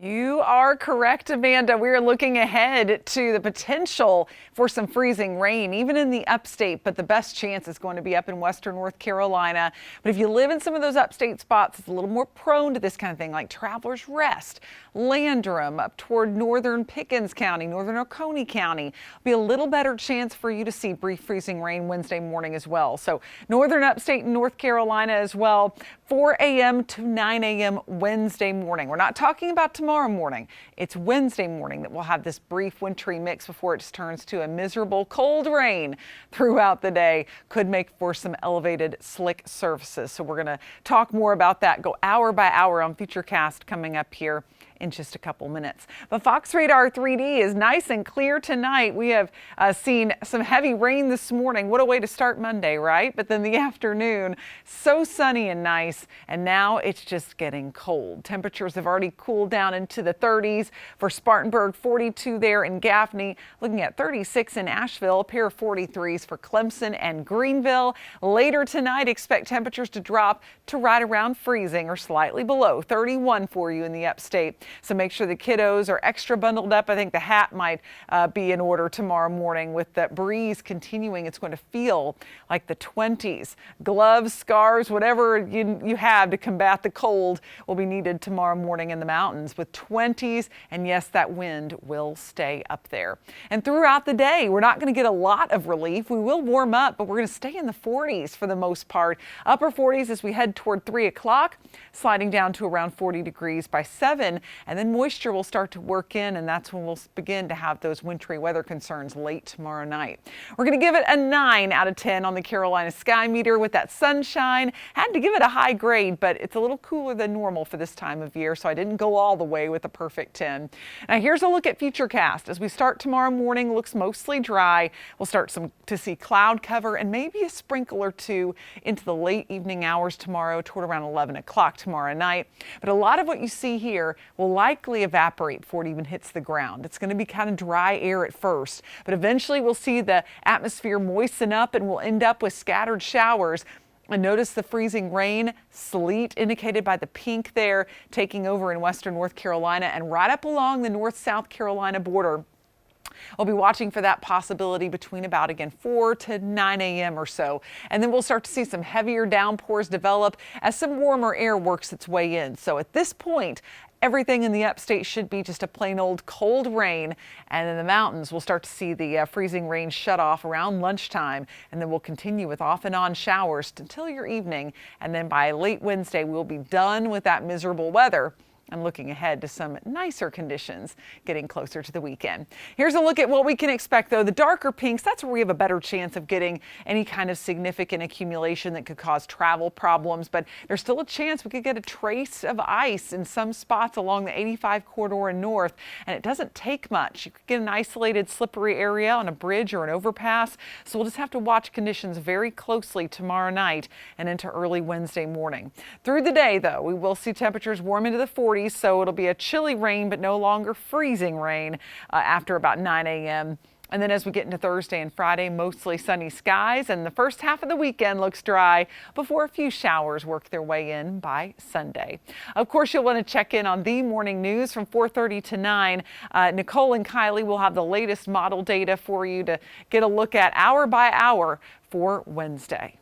You are correct, Amanda. We are looking ahead to the potential for some freezing rain, even in the upstate, but the best chance is going to be up in western North Carolina. But if you live in some of those upstate spots, it's a little more prone to this kind of thing, like Travelers Rest, Landrum, up toward northern Pickens County, northern Oconee County. Be a little better chance for you to see brief freezing rain Wednesday morning as well. So northern upstate North Carolina as well, 4 a.m. to 9 a.m. Wednesday morning. We're not talking about tomorrow morning. It's Wednesday morning that we'll have this brief wintry mix before it just turns to a miserable cold rain throughout the day. Could make for some elevated slick surfaces. So we're going to talk more about that, go hour by hour on FUTURECAST coming up here in just a couple minutes. But Fox Radar 3D is nice and clear tonight. We have seen some heavy rain this morning. What a way to start Monday, right? But then the afternoon, so sunny and nice. And now it's just getting cold. Temperatures have already cooled down into the 30s for Spartanburg, 42 there in Gaffney, looking at 36 in Asheville, a pair of 43s for Clemson and Greenville. Later tonight, expect temperatures to drop to right around freezing or slightly below, 31 for you in the upstate. So make sure the kiddos are extra bundled up. I think the hat might be in order tomorrow morning. With that breeze continuing, it's going to feel like the 20s. Gloves, scarves, whatever you have to combat the cold will be needed tomorrow morning in the mountains with 20s. And yes, that wind will stay up there. And throughout the day, we're not going to get a lot of relief. We will warm up, but we're going to stay in the 40s for the most part. Upper 40s as we head toward 3 o'clock, sliding down to around 40 degrees by 7. And then moisture will start to work in, and that's when we'll begin to have those wintry weather concerns late tomorrow night. We're going to give it a 9 out of 10 on the Carolina Sky Meter with that sunshine. Had to give it a high grade, but it's a little cooler than normal for this time of year, so I didn't go all the way with a perfect 10. Now here's a look at FUTURECAST. As we start tomorrow morning, looks mostly dry. We'll start to see cloud cover and maybe a sprinkle or two into the late evening hours tomorrow toward around 11 o'clock tomorrow night. But a lot of what you see here will likely evaporate before it even hits the ground. It's going to be kind of dry air at first, but eventually we'll see the atmosphere moisten up and we'll end up with scattered showers. And notice the freezing rain, sleet indicated by the pink there, taking over in western North Carolina and right up along the North-South Carolina border. We'll be watching for that possibility between about, again, 4 to 9 a.m. or so. And then we'll start to see some heavier downpours develop as some warmer air works its way in. So at this point, everything in the upstate should be just a plain old cold rain. And in the mountains, we'll start to see the freezing rain shut off around lunchtime. And then we'll continue with off and on showers until your evening. And then by late Wednesday, we'll be done with that miserable weather. I'm looking ahead to some nicer conditions getting closer to the weekend. Here's a look at what we can expect, though. The darker pinks, that's where we have a better chance of getting any kind of significant accumulation that could cause travel problems. But there's still a chance we could get a trace of ice in some spots along the 85 corridor and north. And it doesn't take much. You could get an isolated slippery area on a bridge or an overpass. So we'll just have to watch conditions very closely tomorrow night and into early Wednesday morning. Through the day, though, we will see temperatures warm into the 40s. So it'll be a chilly rain, but no longer freezing rain after about 9 a.m. And then as we get into Thursday and Friday, mostly sunny skies, and the first half of the weekend looks dry before a few showers work their way in by Sunday. Of course, you'll want to check in on the morning news from 4:30 to 9. Nicole and Kylie will have the latest model data for you to get a look at hour by hour for Wednesday.